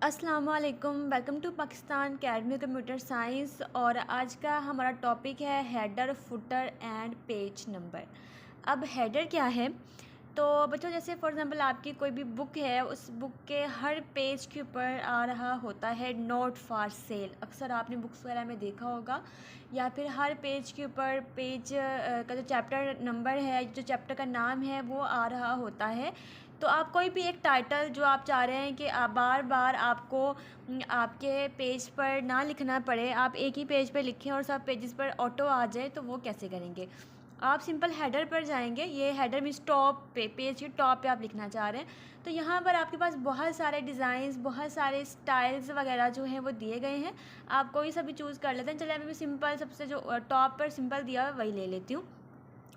अस्सलाम वालेकुम, welcome to Pakistan academy computer science. और आज का हमारा टॉपिक है header, footer and page number. अब हेडर क्या है? तो बच्चों, जैसे फॉर एग्जांपल आपकी कोई भी बुक है, उस बुक के हर पेज के ऊपर आ रहा होता है नोट फॉर सेल। अक्सर आपने बुक्स वगैरह में देखा होगा, या फिर हर पेज के ऊपर पेज का जो चैप्टर नंबर है, जो चैप्टर का नाम है, वो आ रहा होता है। तो आप कोई भी एक टाइटल जो आप चाह रहे हैं कि आप बार बार आपको आपके पेज पर ना लिखना पड़े, आप एक ही पेज पर लिखें और सब पेजेस पर ऑटो आ जाए, तो वो कैसे करेंगे? आप सिंपल हेडर पर जाएंगे। ये हेडर मीन्स टॉप पे, पेज के टॉप पे आप लिखना चाह रहे हैं, तो यहाँ पर आपके पास बहुत सारे डिज़ाइंस, बहुत सारे स्टाइल्स वगैरह जो हैं वो दिए गए हैं। आप कोई सा भी चूज़ कर लेते हैं। चलिए, अभी भी सिंपल सबसे जो टॉप पर सिंपल दिया है वही ले लेती हूँ।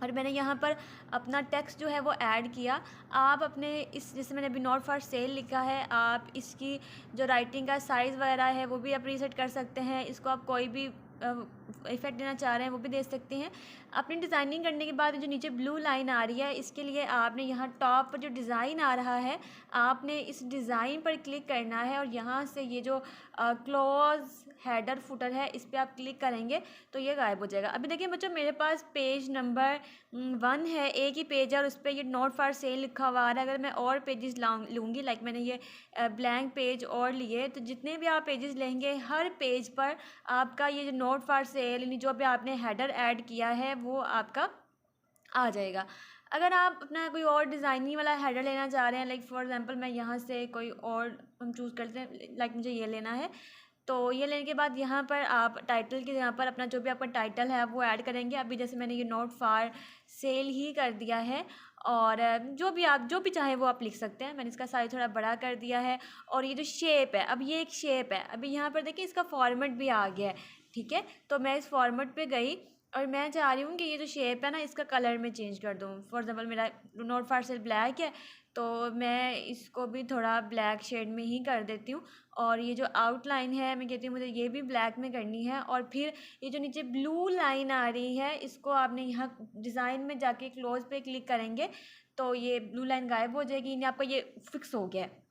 और मैंने यहाँ पर अपना टेक्स्ट जो है वो ऐड किया। आप अपने इस, जैसे मैंने अभी नॉट फॉर सेल लिखा है, आप इसकी जो राइटिंग का साइज़ वगैरह है वो भी आप रीसेट कर सकते हैं। इसको आप कोई भी इफ़ेक्ट देना चाह रहे हैं वो भी दे सकते हैं। अपनी डिज़ाइनिंग करने के बाद जो नीचे ब्लू लाइन आ रही है, इसके लिए आपने यहाँ टॉप पर जो डिज़ाइन आ रहा है, आपने इस डिज़ाइन पर क्लिक करना है और यहाँ से ये जो क्लोज हेडर फुटर है, इस पर आप क्लिक करेंगे तो ये गायब हो जाएगा। अभी देखिए बच्चों, मेरे पास पेज नंबर 1 है, एक ही पेज है और उस पर ये नोट फॉर सेल लिखा हुआ आ रहा है। अगर मैं और पेजेस लूँगी, लाइक मैंने ये ब्लैंक पेज और लिए, तो जितने भी आप पेजेस लेंगे, हर पेज पर आपका ये जो नोट फॉर सेल, यानी जो भी आपने हेडर ऐड किया है, वो आपका आ जाएगा। अगर आप अपना कोई और डिज़ाइनिंग वाला हेडर लेना चाह रहे हैं, लाइक फॉर एग्जांपल मैं यहाँ से कोई और हम चूज़ करते हैं, लाइक मुझे ये लेना है, तो ये लेने के बाद यहाँ पर आप टाइटल के यहाँ पर अपना जो भी आपका टाइटल है वो ऐड करेंगे। अभी जैसे मैंने ये नोट फॉर सेल ही कर दिया है, और जो भी चाहे वो आप लिख सकते हैं। मैंने इसका साइज थोड़ा बड़ा कर दिया है। और ये जो शेप है, अब ये एक शेप है, अभी यहाँ पर देखिए इसका फॉर्मेट भी आ गया है, ठीक है। तो मैं इस फॉर्मेट पे गई और मैं चाह रही हूँ कि ये जो शेप है ना, इसका कलर में चेंज कर दूँ। फॉर एग्जांपल मेरा नोट फॉर सेल ब्लैक है, तो मैं इसको भी थोड़ा ब्लैक शेड में ही कर देती हूँ। और ये जो आउटलाइन है, मैं कहती हूँ मुझे ये भी ब्लैक में करनी है। और फिर ये जो नीचे ब्लू लाइन आ रही है, इसको आपने यहाँ डिज़ाइन में जाके क्लोज पे क्लिक करेंगे तो ये ब्लू लाइन गायब हो जाएगी, यानी आपका ये फिक्स हो गया है।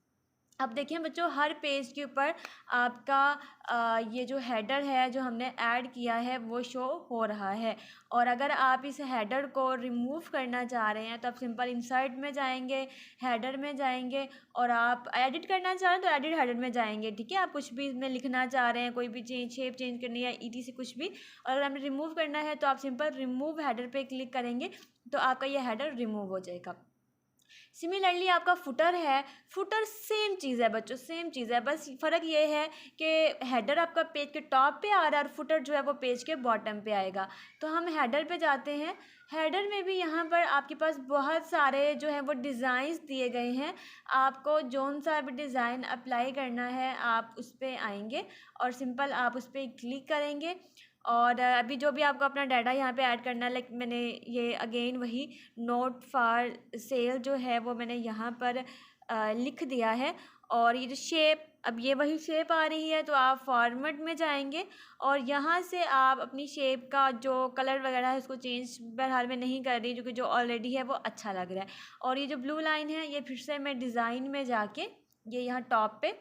अब देखिए बच्चों, हर पेज के ऊपर आपका ये जो हेडर है जो हमने ऐड किया है वो शो हो रहा है। और अगर आप इस हेडर को रिमूव करना चाह रहे हैं तो आप सिंपल इंसर्ट में जाएंगे, हेडर में जाएंगे, और आप एडिट करना चाह रहे हैं तो एडिट हेडर में जाएंगे, ठीक है। आप कुछ भी इसमें लिखना चाह रहे हैं, कोई भी शेप चेंज करनी है, ETC कुछ भी, और अगर आपने रिमूव करना है तो आप सिंपल रिमूव हेडर पे क्लिक करेंगे तो आपका ये हेडर रिमूव हो जाएगा। सिमिलरली आपका फुटर है, फुटर सेम चीज़ है बच्चों, सेम चीज़ है, बस फ़र्क ये है कि हेडर आपका पेज के टॉप पे आ रहा है और फुटर जो है वो पेज के बॉटम पे आएगा। तो हम हेडर पे जाते हैं। हेडर में भी यहाँ पर आपके पास बहुत सारे जो है वो डिज़ाइंस दिए गए हैं। आपको जौन सा भी डिज़ाइन अप्लाई करना है आप उस पर आएंगे और सिंपल आप उस पर क्लिक करेंगे। और अभी जो भी आपको अपना डाटा यहाँ पे ऐड करना है, लाइक मैंने ये अगेन वही नोट फॉर सेल जो है वो मैंने यहाँ पर लिख दिया है। और ये जो शेप, अब ये वही शेप आ रही है, तो आप फॉर्मेट में जाएंगे और यहाँ से आप अपनी शेप का जो कलर वगैरह है उसको चेंज बहरहाल में नहीं कर रही, क्योंकि जो ऑलरेडी है वो अच्छा लग रहा है। और ये जो ब्लू लाइन है, ये फिर से मैं डिज़ाइन में जाके ये यहाँ टॉप पे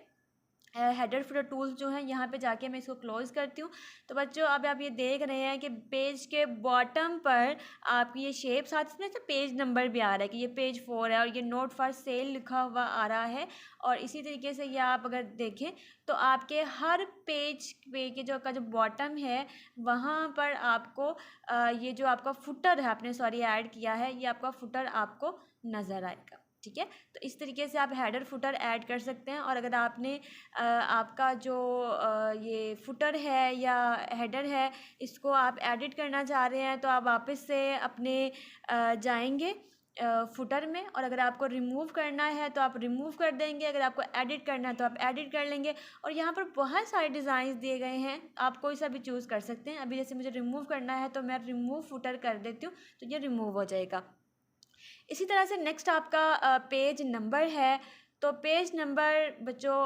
हेडर फुटर टूल्स जो हैं यहाँ पे जाके मैं इसको क्लोज़ करती हूँ। तो बच्चों, अब आप ये देख रहे हैं कि पेज के बॉटम पर आपकी ये शेप, साथ में से पेज नंबर भी आ रहा है कि ये पेज 4 है और ये नोट फॉर सेल लिखा हुआ आ रहा है। और इसी तरीके से ये आप अगर देखें तो आपके हर पेज पे के जो बॉटम है, वहाँ पर आपको ये जो आपका फुटर है, आपने सॉरी ऐड किया है, ये आपका फुटर आपको नज़र आएगा, ठीक है। तो इस तरीके से आप हेडर फुटर ऐड कर सकते हैं। और अगर आपने आपका जो ये फुटर है या हेडर है, इसको आप एडिट करना चाह रहे हैं तो आप वापस से अपने जाएंगे फुटर में, और अगर आपको रिमूव करना है तो आप रिमूव कर देंगे, अगर आपको एडिट करना है तो आप एडिट कर लेंगे। और यहाँ पर बहुत सारे डिज़ाइन दिए गए हैं, आप कोई सा भी चूज़ कर सकते हैं। अभी जैसे मुझे रिमूव करना है तो मैं रिमूव फुटर कर देती हूँ, तो ये रिमूव हो जाएगा। इसी तरह से नेक्स्ट आपका पेज नंबर है। तो पेज नंबर बच्चों,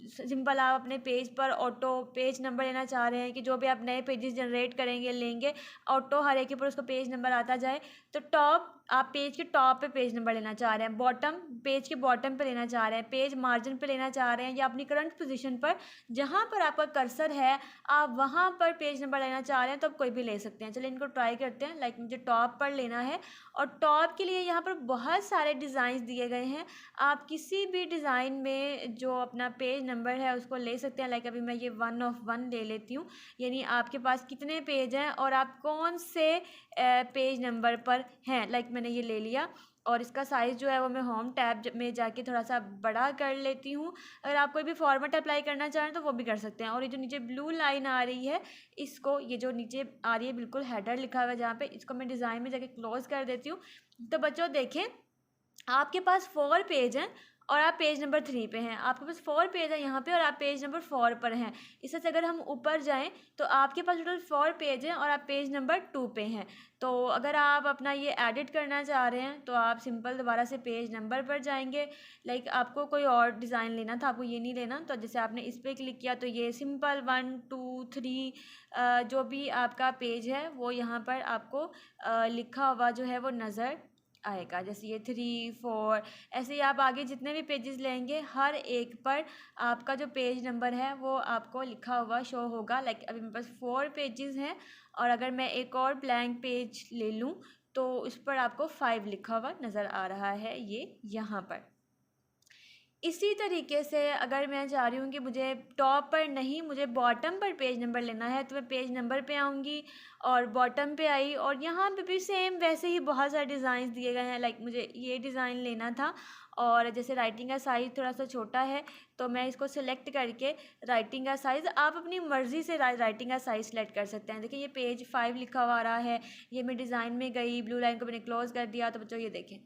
सिंपल आप अपने पेज पर ऑटो पेज नंबर लेना चाह रहे हैं कि जो भी आप नए पेजेस जनरेट करेंगे लेंगे, ऑटो हर एक के ऊपर उसको पेज नंबर आता जाए। तो टॉप आप पेज के टॉप पे पेज नंबर लेना चाह रहे हैं, बॉटम पेज के बॉटम पे लेना चाह रहे हैं, पेज मार्जिन पे लेना चाह रहे हैं, या अपनी करंट पोजीशन पर जहाँ पर आपका कर्सर है आप वहाँ पर पेज नंबर लेना चाह रहे हैं, तो आप कोई भी ले सकते हैं। चलिए इनको ट्राई करते हैं। लाइक मुझे टॉप पर लेना है और टॉप के लिए यहाँ पर बहुत सारे डिज़ाइन दिए गए हैं। आप किसी भी डिज़ाइन में जो अपना पेज नंबर है उसको ले सकते हैं। लाइक अभी मैं ये 1 ऑफ 1 ले लेती हूँ, यानी आपके पास कितने पेज हैं और आप कौन से पेज नंबर पर हैं। लाइक मैंने ये ले लिया और इसका साइज़ जो है वो मैं होम टैब में जाके थोड़ा सा बड़ा कर लेती हूँ। अगर आप कोई भी फॉर्मेट अप्लाई करना चाहें तो वो भी कर सकते हैं। और ये जो नीचे ब्लू लाइन आ रही है, इसको ये जो नीचे आ रही है बिल्कुल हेडर लिखा हुआ है जहाँ पे, इसको मैं डिज़ाइन में जाके क्लोज़ कर देती हूँ। तो बच्चों देखें, आपके पास 4 पेज हैं और आप पेज नंबर 3 पे हैं। आपके पास 4 पेज है यहाँ पे और आप पेज नंबर 4 पर हैं। इससे अगर हम ऊपर जाएं तो आपके पास टोटल 4 पेज हैं और आप पेज नंबर 2 पे हैं। तो अगर आप अपना ये एडिट करना चाह रहे हैं तो आप सिंपल दोबारा से पेज नंबर पर जाएंगे। लाइक आपको कोई और डिज़ाइन लेना था, आपको ये नहीं लेना, तो जैसे आपने इस पर क्लिक किया तो ये सिंपल 1 2 3 जो भी आपका पेज है वो यहाँ पर आपको लिखा हुआ जो है वो नज़र आएगा। जैसे ये 3 4 ऐसे ही आप आगे जितने भी पेजेस लेंगे हर एक पर आपका जो पेज नंबर है वो आपको लिखा हुआ शो होगा। लाइक अभी मेरे पास 4 पेजेस हैं और अगर मैं एक और ब्लैंक पेज ले लूँ तो उस पर आपको 5 लिखा हुआ नज़र आ रहा है ये यहाँ पर। इसी तरीके से अगर मैं चाह रही हूँ कि मुझे टॉप पर नहीं, मुझे बॉटम पर पेज नंबर लेना है, तो मैं पेज नंबर पे आऊँगी और बॉटम पे आई और यहाँ पे भी सेम वैसे ही बहुत सारे डिज़ाइन दिए गए हैं। लाइक मुझे ये डिज़ाइन लेना था और जैसे राइटिंग का साइज़ थोड़ा सा छोटा है तो मैं इसको सिलेक्ट करके राइटिंग का साइज़, आप अपनी मर्ज़ी से राइटिंग का साइज़ सेलेक्ट कर सकते हैं। देखिए ये पेज 5 लिखा हुआ आ रहा है, ये मैं डिज़ाइन में गई, ब्लू लाइन को मैंने क्लोज़ कर दिया, तो बच्चों ये देखें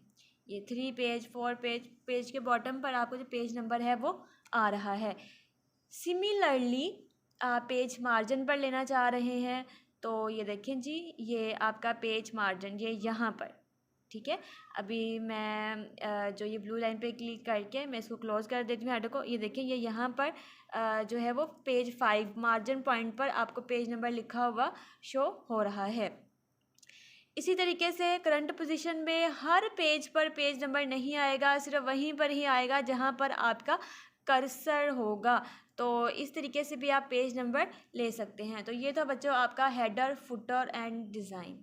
ये 3 पेज 4 पेज, पेज के बॉटम पर आपको जो पेज नंबर है वो आ रहा है। सिमिलरली आप पेज मार्जिन पर लेना चाह रहे हैं तो ये देखें जी, ये आपका पेज मार्जिन ये यहाँ पर, ठीक है। अभी मैं जो ये ब्लू लाइन पे क्लिक करके मैं इसको क्लोज़ कर देती हूँ हेडर को। ये देखें ये यहाँ पर जो है वो पेज 5 मार्जिन पॉइंट पर आपको पेज नंबर लिखा हुआ शो हो रहा है। इसी तरीके से करंट पोजीशन में हर पेज पर पेज नंबर नहीं आएगा, सिर्फ वहीं पर ही आएगा जहां पर आपका कर्सर होगा। तो इस तरीके से भी आप पेज नंबर ले सकते हैं। तो ये था बच्चों आपका हेडर, फुटर एंड डिज़ाइन।